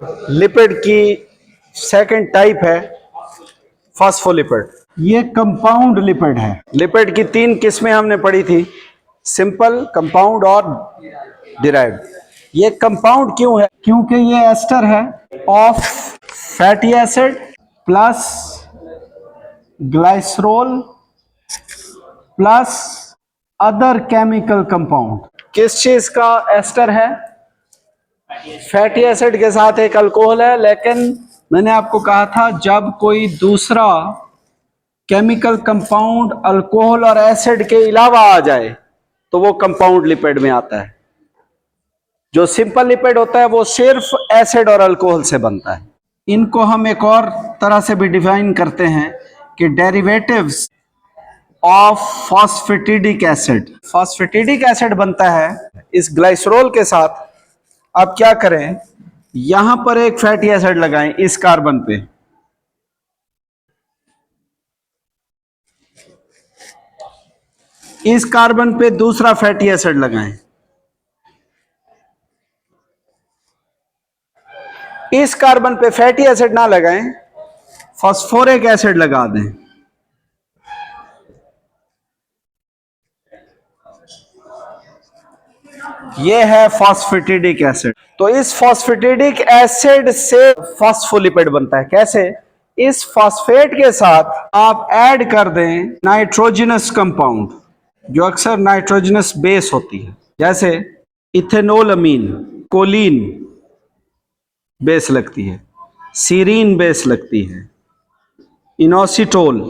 Lipid की second type है phospholipid. ये कंपाउंड लिपिड है। लिपिड की तीन किस्में हमने पढ़ी थी, सिंपल, कंपाउंड और डिराइव्ड। ये कंपाउंड क्यों है? क्योंकि ये एस्टर है of fatty acid plus glycerol plus other chemical compound. किस चीज का एस्टर है? फैटी एसिड के साथ एक अल्कोहल है, लेकिन मैंने आपको कहा था जब कोई दूसरा केमिकल कंपाउंड अल्कोहल और एसिड के अलावा आ जाए तो वो कंपाउंड लिपिड में आता है। जो सिंपल लिपिड होता है वो सिर्फ एसिड और अल्कोहल से बनता है। इनको हम एक और तरह से भी डिफाइन करते हैं कि derivatives of phosphatidic acid. Phosphatidic acid बनता है इस ग्लाइसरोल के साथ। अब क्या करें, यहां पर एक फैटी एसिड लगाएं इस कार्बन पे, इस कार्बन पे दूसरा फैटी एसिड लगाएं, इस कार्बन पे फैटी एसिड ना लगाएं, फास्फोरिक एसिड लगा दें। ये है फॉस्फेटिडिक एसिड। तो इस फॉस्फेटिडिक एसिड से फॉस्फोलिपिड बनता है। कैसे? इस फॉस्फेट के साथ आप ऐड कर दें नाइट्रोजनस कंपाउंड, जो अक्सर नाइट्रोजनस बेस होती है, जैसे इथेनॉल अमीन, कोलिन बेस लगती है, सीरीन बेस लगती है, इनोसिटोल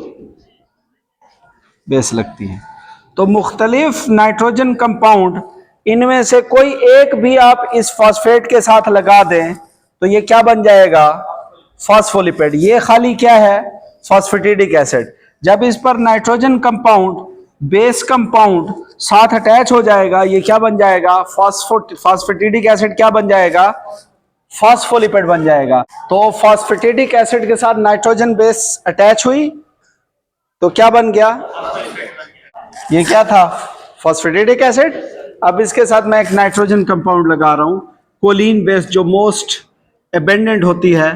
बेस लगती है। तो मुख्तलिफ नाइट्रोजन कंपाउंड, इनमें से कोई एक भी आप इस फॉस्फेट के साथ लगा दें तो ये क्या बन जाएगा? फॉस्फोलिपिड। ये खाली क्या है? Phosphatidic acid. जब इस पर नाइट्रोजन कंपाउंड, बेस कंपाउंड साथ अटैच हो जाएगा, ये क्या बन जाएगा? फॉस्फेटिडिक एसिड क्या बन जाएगा? फॉस्फोलिपिड बन जाएगा। तो फॉस्फेटिडिक एसिड के साथ नाइट्रोजन बेस अटैच हुई तो क्या बन गया? ये क्या था? Phosphatidic acid. अब इसके साथ मैं एक नाइट्रोजन कंपाउंड लगा रहा हूं, कोलिन बेस, जो मोस्ट एबेंडेंट होती है।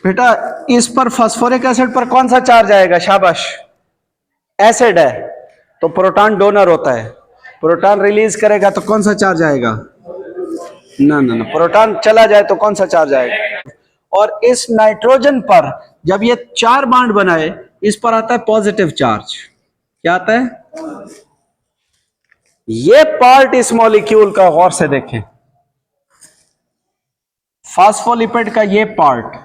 बेटा इस पर फास्फोरिक एसिड पर कौन सा चार्ज आएगा? शाबाश, एसिड है तो प्रोटॉन डोनर होता है। प्रोटॉन रिलीज करेगा तो कौन सा चार्ज आएगा? ना ना ना, प्रोटॉन चला जाए तो कौन सा चार्ज आएगा? और इस नाइट्रोजन पर जब ये चार बॉन्ड बनाए, इस पर आता है पॉजिटिव चार्ज। क्या आता है? ये पार्ट इस मॉलिक्यूल का गौर से देखें, फास्फोलिपिड का ये पार्ट,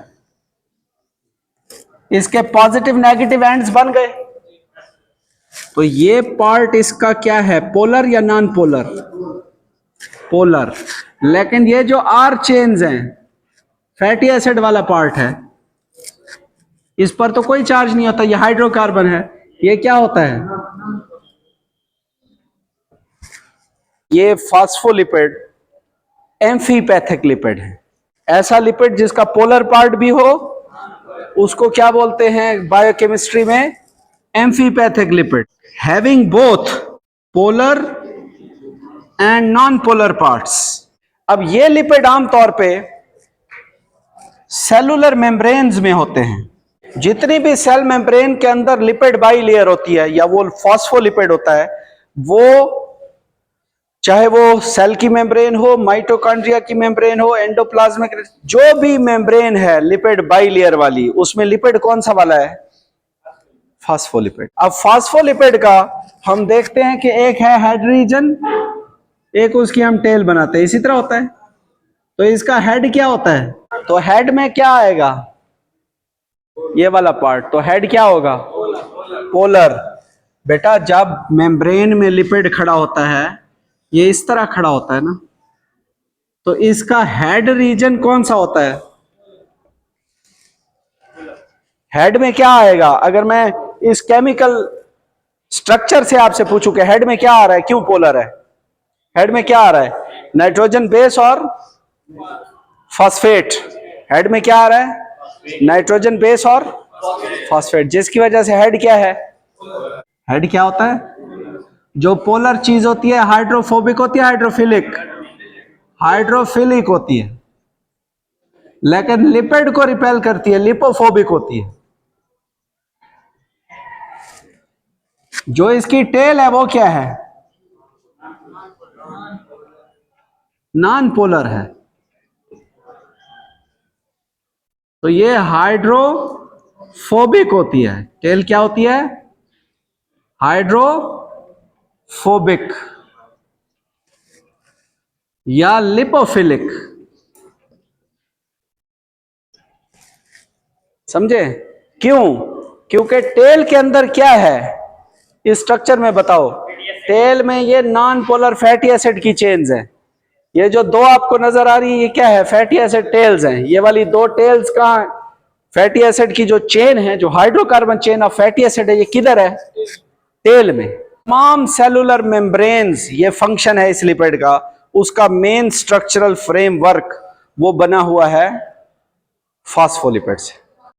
इसके पॉजिटिव नेगेटिव एंड्स बन गए। तो ये पार्ट इसका क्या है? पोलर या नॉन पोलर? पोलर। लेकिन ये जो आर चेन्स हैं, फैटी एसिड वाला पार्ट है, इस पर तो कोई चार्ज नहीं होता, ये हाइड्रोकार्बन है। ये क्या होता है? ये फॉस्फोलिपिड एम्फीपैथिक लिपिड है। ऐसा लिपिड जिसका पोलर पार्ट भी हो उसको क्या बोलते हैं बायोकेमिस्ट्री में? Amphipathic lipid. Having both polar and non polar parts. अब ये लिपिड आमतौर पे सेलुलर मेम्ब्रेन्स में होते हैं। जितनी भी सेल मेम्ब्रेन के अंदर लिपिड बाई लेयर होती है या वो फॉस्फोलिपिड होता है, वो चाहे वो सेल की मेम्ब्रेन हो, माइटोकॉन्ड्रिया की मेम्ब्रेन हो, एंडोप्लाज्मिक, जो भी मेम्ब्रेन है लिपिड बाई लेयर वाली, उसमें लिपिड कौन सा वाला है? फॉस्फोलिपिड। अब फॉस्फोलिपिड का हम देखते हैं कि एक है हेड रीजन, एक उसकी हम टेल बनाते हैं, इसी तरह होता है। तो इसका हेड क्या होता है? तो हेड में क्या आएगा? ये वाला पार्ट। तो हेड क्या होगा? पोलर। बेटा जब मेम्ब्रेन में लिपिड खड़ा होता है, ये इस तरह खड़ा होता है ना, तो इसका हेड रीजन कौन सा होता है? हेड में क्या आएगा? अगर मैं इस केमिकल स्ट्रक्चर से आपसे पूछूं कि हेड में क्या आ रहा है, क्यों पोलर है? हेड में क्या आ रहा है? नाइट्रोजन बेस और फॉस्फेट। हेड में क्या आ रहा है? नाइट्रोजन बेस और फॉस्फेट, जिसकी वजह से हेड क्या है? हेड क्या होता है? जो पोलर चीज होती है हाइड्रोफोबिक होती है, हाइड्रोफिलिक, हाइड्रोफिलिक होती है, लेकिन लिपिड को रिपेल करती है, लिपोफोबिक होती है। जो इसकी टेल है वो क्या है, नॉन पोलर है। तो ये हाइड्रोफोबिक होती है, टेल क्या होती है, हाइड्रोफोबिक या लिपोफिलिक। समझे क्यों? क्योंकि टेल के अंदर क्या है इस स्ट्रक्चर में, बताओ। टेल में ये नॉन पोलर फैटी एसिड की चेन्स हैं। ये जो दो आपको नजर आ रही है ये क्या है, फैटी एसिड टेल्स हैं। ये वाली दो टेल्स कहां, फैटी एसिड की जो चेन है, जो hydrocarbon chain of fatty acid है, ये किधर है, टेल में। तमाम सेलुलर मेम्ब्रेन्स, ये फंक्शन है इस लिपिड का, उसका मेन स्ट्रक्चरल फ्रेमवर्क वो बना हुआ है फॉस्फोलिपिड से।